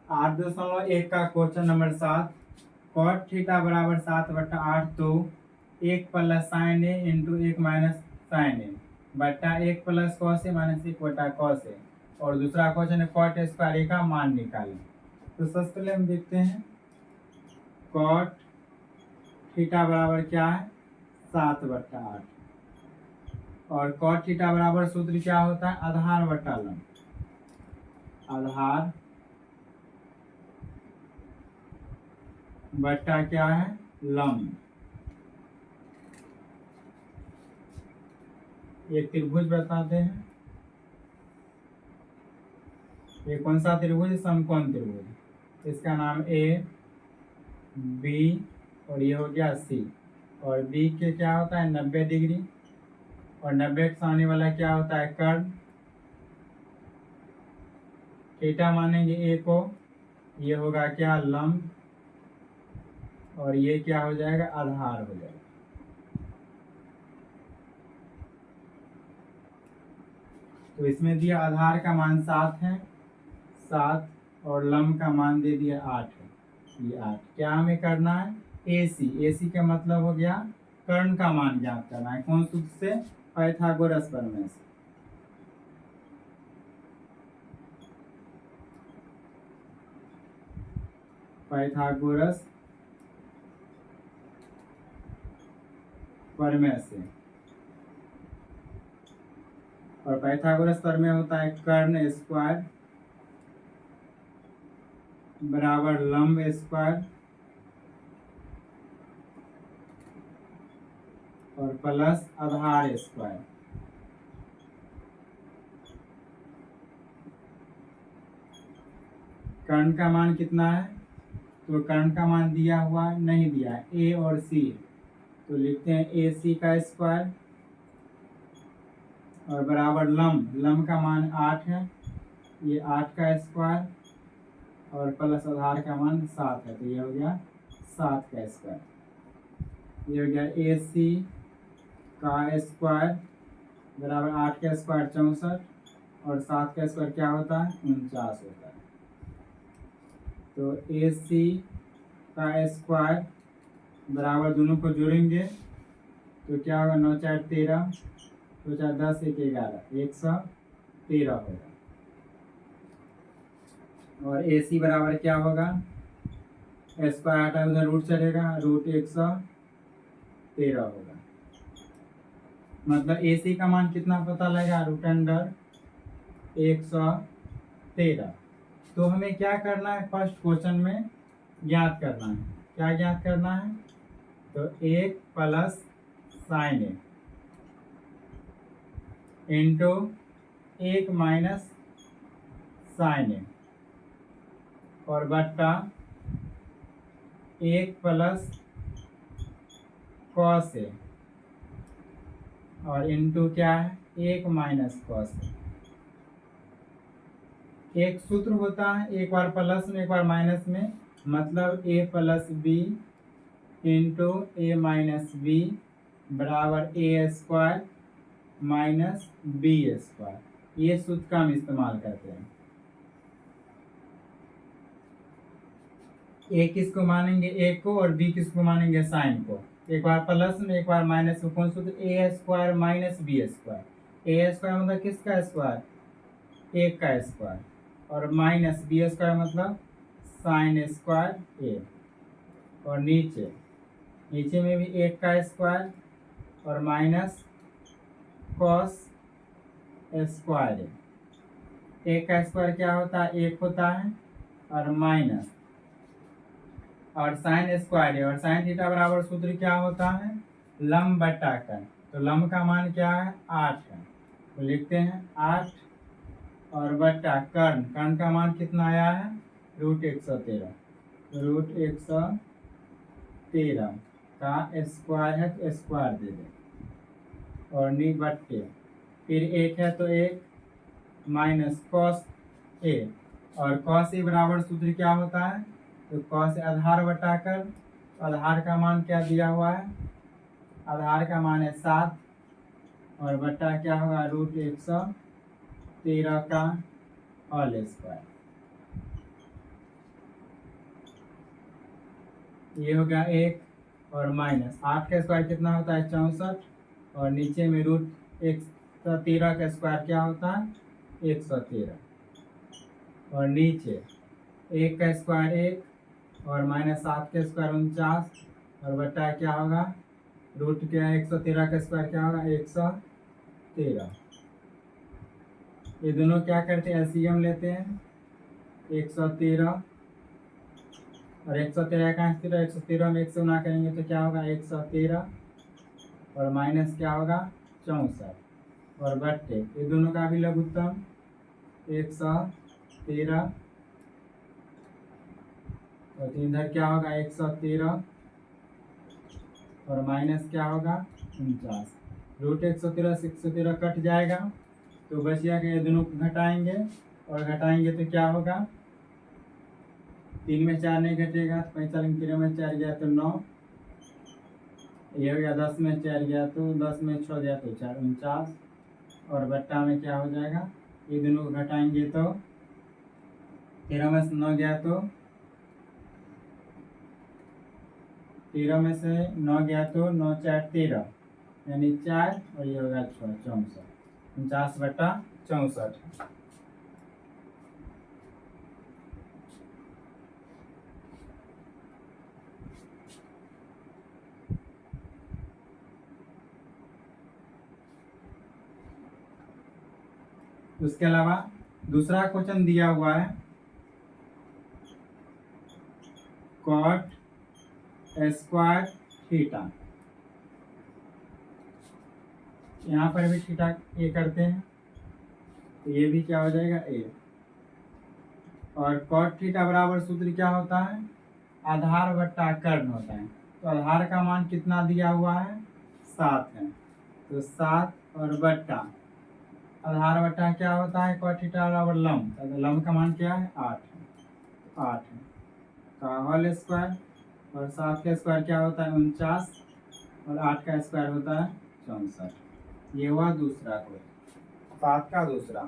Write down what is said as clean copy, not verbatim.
8.1 का question number 7। Cot theta बराबर 7/8 तो 1 प्लस साइन ए इंटू 1 माइनस साइन ए बट्टा 1 प्लस कॉस ए माइनस 1 बटा कॉस ए। और दूसरा क्वेश्चन है कॉट स्क्वायर ए का मान निकालें। तो सबसे पहले हम देखते हैं कॉट थीटा बराबर क्या है 7/8 और कॉट थीटा बराबर सूत्र क्या होता है आधार बटा लंब। आधार बटा क्या है लंब। एक त्रिभुज बताते हैं। ये कौन सा त्रिभुज समकोण त्रिभुज। इसका नाम ए बी और ये हो गया सी और बी के क्या होता है 90 डिग्री और 90 के सामने वाला क्या होता है कर्ण। थीटा मानेंगे ए को, ये होगा क्या लंब और ये क्या हो जाएगा आधार हो जाएगा। तो इसमें दिया आधार का मान 7 है 7 और लंब का मान दे दिया 8 है। ये 8 क्या हमें करना है AC। AC का मतलब हो गया कर्ण का मान ज्ञात करना है। कौन सूत्र से पाइथागोरस प्रमेय से। पाइथागोरस प्रमेय से। और पाइथागोरस प्रमेय होता है कर्ण स्क्वायर बराबर लंब स्क्वायर और प्लस आधार स्क्वायर। कर्ण का मान कितना है तो कर्ण का मान दिया हुआ नहीं दिया है ए और सी। तो लिखते हैं AC का स्क्वायर और बराबर लंब का मान 8 है। ये 8 का स्क्वायर और प्लस आधार का मान 7 है। तो ये हो गया 7 का स्क्वायर। ये हो गया AC का स्क्वायर बराबर 8 का स्क्वायर 64 और 7 का स्क्वायर क्या होता है 49 होता है। तो AC का स्क्वायर बराबर दोनों को जोड़ेंगे तो क्या होगा 9 4 13 2 4 10 1 11 113 होगा। और AC बराबर क्या होगा स्क्वायर हटा उधर रूट चलेगा रूट 113 होगा। मतलब AC का मान कितना पता लगा √113। तो हमें क्या करना है फर्स्ट क्वेश्चन में ज्ञात करना है। क्या ज्ञात करना है तो 1 प्लस साइन ए इंटू 1 माइनस साइन ए और बट्टा 1 प्लस कॉस ए और इंटू क्या है 1 माइनस कॉस ए। एक सूत्र होता है एक बार प्लस में एक बार माइनस में, मतलब a plus B into A minus B बराबर A square minus B square. ये सूत्र का हम इस्तेमाल करते हैं। ए किसको मानेंगे a को और b किसको मानेंगे साइन को। एक बार प्लस में एक बार माइनस में। कौन सूत्र ए स्क्वायर माइनस बी स्क्वायर। ए स्क्वायर मतलब किसका स्क्वायर 1 का स्क्वायर और माइनस बी स्क्वायर मतलब साइन स्क्वायर ए और नीचे में भी 1 का स्क्वायर और माइनस कॉस स्क्वायर ए। 1 का स्क्वायर क्या होता है 1 होता है और माइनस और साइन स्क्वायर है और साइन थीटा बराबर सूत्र क्या होता है लंब बटा कर्ण। तो लंब का मान क्या है 8 है। तो लिखते हैं 8 और बटा कर्ण का मान कितना आया है √113। √113 का स्क्वायर है तो स्क्वायर दे दें और नी बट्टे फिर 1 है तो 1 माइनस कॉस ए और कॉस ए बराबर सूत्र क्या होता है तो कॉस आधार बटाकर आधार का मान क्या दिया हुआ है आधार का मान है 7 और बटा क्या होगा √113 का होल स्क्वायर। ये हो गया 1 और माइनस 8 का स्क्वायर कितना होता है 64, और नीचे में रूट 113 का स्क्वायर क्या होता है 113, और नीचे 1 का स्क्वायर 1 और माइनस 7 का स्क्वायर 49, और बटा क्या होगा रूट क्या 113 का स्क्वायर क्या होगा 113। ये दोनों क्या करते हैं एलसीएम लेते हैं 113 और 113 का 113 में 1 से गुना करेंगे तो क्या होगा 113, और माइनस क्या होगा 64, और बट्टे ये दोनों का भी लघुत्तम 113, और इधर क्या होगा 113 और माइनस क्या होगा 49। रूट 113 से 113 कट जाएगा तो बच जाएगा, ये दोनों को घटाएंगे, और घटाएंगे तो क्या होगा 3 में 4 नहीं घटेगा तो 45, 3 में 4 गया तो 9, ये हो गया 10 में 4 गया तो 10 में 6 गया तो 4 49, और बट्टा में क्या हो जाएगा ये दोनों को घटाएंगे तो 13 में से 9 गया तो 13 में से 9 गया तो 9 4 13 यानी 4, और ये होगा 6 64, 49/64। उसके अलावा दूसरा क्वेश्चन दिया हुआ है कॉट स्क्वायर थीटा, यहाँ पर भी थीटा ए करते हैं तो ये भी क्या हो जाएगा ए, और कॉट थीटा बराबर सूत्र क्या होता है आधार बट्टा कर्ण होता है। तो आधार का मान कितना दिया हुआ है 7 है, तो 7 और बट्टा आधार बट्टा क्या होता है कॉट थीटा बराबर लंब, तो लंब का मान क्या है 8 है, 8 है का होल स्क्वायर, और 7 का स्क्वायर क्या होता है 49, और 8 का स्क्वायर होता है 64। ये हुआ दूसरा क्वेश्चन 7 का दूसरा।